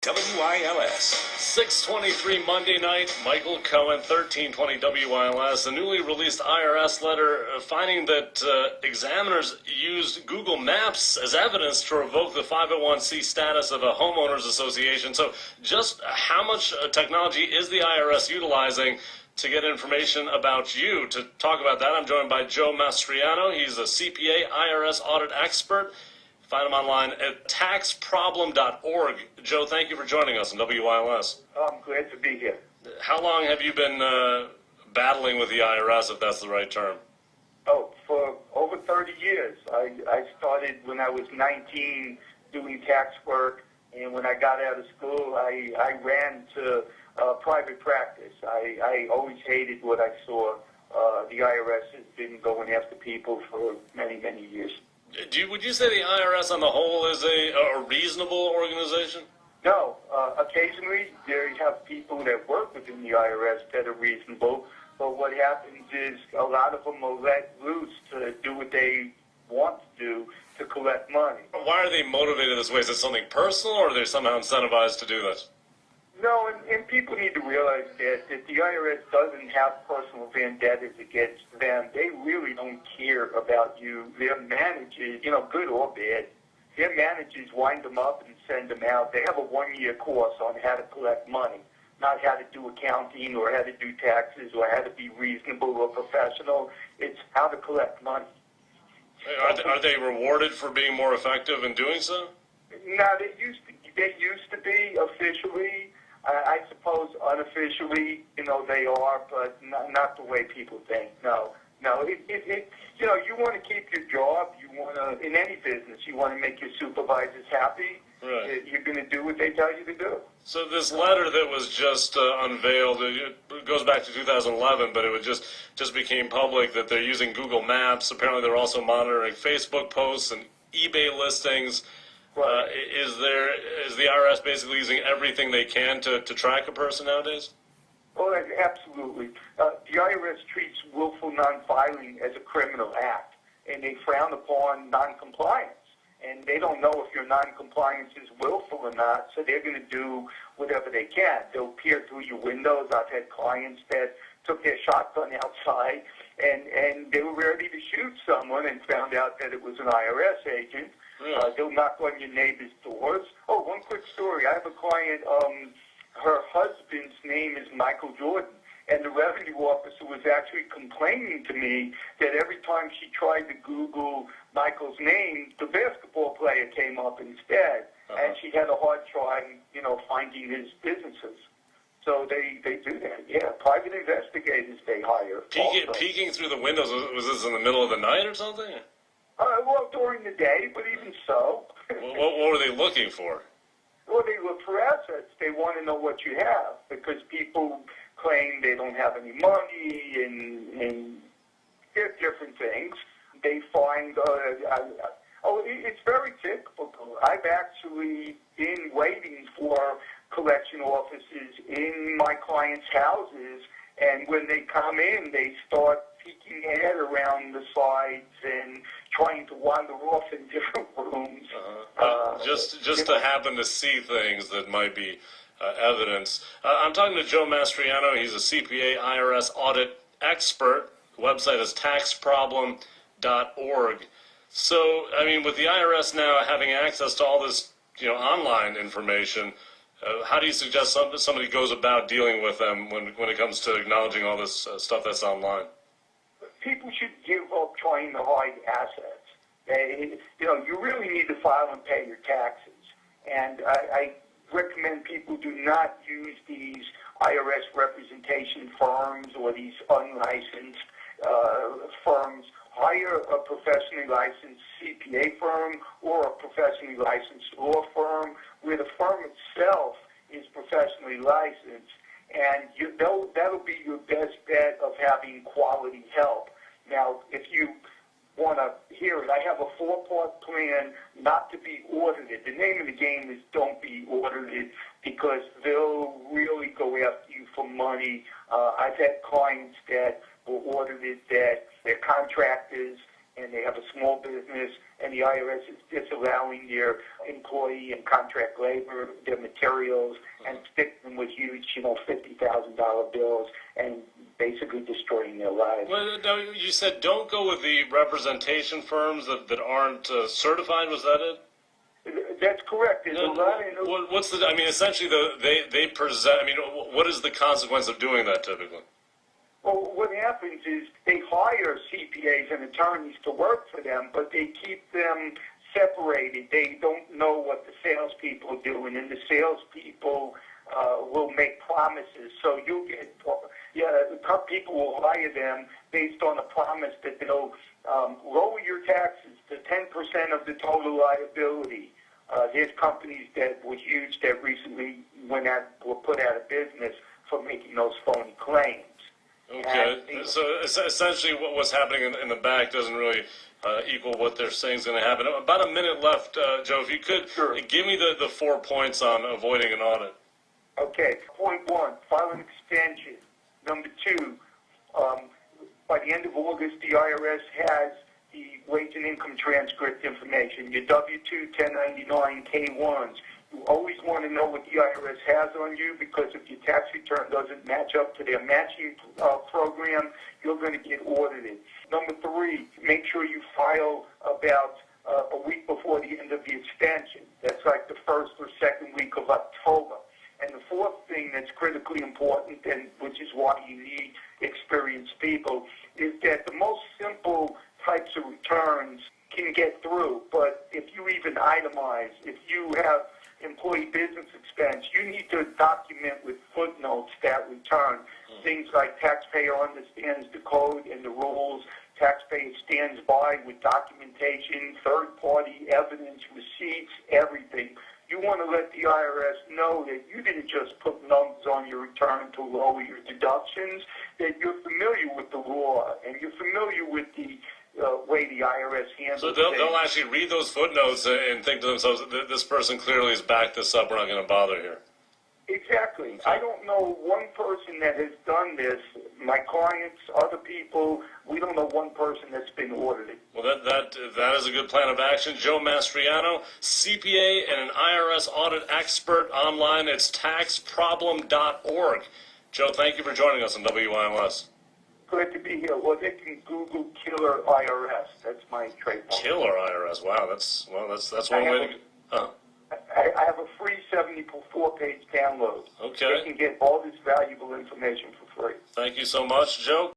WILS. 6:23 Monday night, Michael Cohen, 1320 WILS. A newly released IRS letter finding that examiners used Google Maps as evidence to revoke the 501c status of a homeowners association. So just how much technology is the IRS utilizing to get information about you? To talk about that, I'm joined by Joe Mastriano. He's a CPA, IRS audit expert. Find him online at taxproblem.org. Joe, thank you for joining us on WILS. I'm glad to be here. How long have you been battling with the IRS, if that's the right term? Oh, for over 30 years. I started when I was 19 doing tax work, and when I got out of school, I ran to private practice. I always hated what I saw. The IRS has been going after people for many, many years. Would you say the IRS on the whole is a reasonable organization? No. Occasionally, there you have people that work within the IRS that are reasonable, but what happens is a lot of them are let loose to do what they want to do to collect money. Why are they motivated this way? Is it something personal, or are they somehow incentivized to do this? No, and people need to realize that the IRS doesn't have personal vendettas against them. They really don't care about you. Their managers, good or bad, their managers wind them up and send them out. They have a one-year course on how to collect money, not how to do accounting or how to do taxes or how to be reasonable or professional. It's how to collect money. Are they rewarded for being more effective in doing so? No, they used to be officially. I suppose unofficially, they are, but not the way people think. No. You want to keep your job. You want to, in any business, you want to make your supervisors happy. Right. You're going to do what they tell you to do. So this letter that was just unveiled, it goes back to 2011, but it just became public that they're using Google Maps. Apparently, they're also monitoring Facebook posts and eBay listings. Right. Is the IRS basically using everything they can to track a person nowadays? Well, absolutely. The IRS treats willful non-filing as a criminal act, and they frown upon non-compliance. And they don't know if your non-compliance is willful or not, so they're going to do whatever they can. They'll peer through your windows. I've had clients that took their shotgun outside, and they were ready to shoot someone and found out that it was an IRS agent. Really? They'll knock on your neighbor's doors. Oh, one quick story. I have a client, her husband's name is Michael Jordan, and the revenue officer was actually complaining to me that every time she tried to Google Michael's name, the basketball player came up instead, and she had a hard time, finding his businesses. So they do that, yeah. Private investigators they hire. Peeking through the windows, was this in the middle of the night or something? Well, during the day, but even so. What were they looking for? Well, they look for assets. They want to know what you have because people claim they don't have any money and different things. They find, it's very typical. I've actually been waiting for collection officers in my clients' houses, and when they come in, they start peeking their head around the sides and trying to wander off in different rooms. Just to happen to see things that might be evidence. I'm talking to Joe Mastriano. He's a CPA, IRS audit expert. The website is taxproblem.org. So, with the IRS now having access to all this, online information, how do you suggest somebody goes about dealing with them when it comes to acknowledging all this stuff that's online? People should give up trying to hide assets. You really need to file and pay your taxes. And I recommend people do not use these IRS representation firms or these unlicensed firms. Hire a professionally licensed CPA firm or a professionally licensed law firm where the firm itself is professionally licensed. And that'll be your best bet of having quality help. Now, if you want to hear it, I have a 4-part plan not to be audited. The name of the game is don't be audited because they'll really go after you for money. I've had clients that were audited that they're contractors and they have a small business, and the IRS is disallowing their employee and contract labor, their materials, and sticking them with huge, $50,000 bills, and basically destroying their lives. Well, no, you said don't go with the representation firms that aren't certified. Was that it? That's correct. There's a lot of what's the? I mean, essentially, they present. I mean, what is the consequence of doing that typically? Well, what happens is they hire CPAs and attorneys to work for them, but they keep them separated. They don't know what the salespeople are doing, and the salespeople will make promises. So you'll get, people will hire them based on a promise that they'll lower your taxes to 10% of the total liability. There's companies that were huge that recently were put out of business for making those phony claims. Okay, so essentially what's happening in the back doesn't really equal what they're saying is going to happen. About a minute left, Joe, if you could, Sure. Give me the 4 points on avoiding an audit. Okay, point 1, file an extension. Number 2, by the end of August, the IRS has the wage and income transcript information, your W-2, 1099, K-1s. You always want to know what the IRS has on you, because if your tax return doesn't match up to their matching program, you're going to get audited. Number 3, make sure you file about a week before the end of the extension. That's like the first or second week of October. And the 4th thing that's critically important, and which is why you need experienced people, is that the most simple types of returns can get through. But if you even itemize, if you have employee business expense, you need to document with footnotes that return. Things like taxpayer understands the code and the rules, taxpayer stands by with documentation, third-party evidence, receipts, everything. You want to let the IRS know that you didn't just put numbers on your return to lower your deductions, that you're familiar with the law and you're familiar with the way the IRS handles So things. they'll actually read those footnotes and think to themselves, this person clearly has backed this up, we're not going to bother here. Exactly. Okay. I don't know one person that has done this. My clients, other people, we don't know one person that's been audited. Well, that is a good plan of action. Joe Mastriano, CPA and an IRS audit expert online. It's taxproblem.org. Joe, thank you for joining us on WILS. Glad to be here. Or they can Google Killer IRS. That's my trademark. Killer IRS. Wow, that's one way to go. I have a free 74-page download. Okay. They can get all this valuable information for free. Thank you so much, Joe.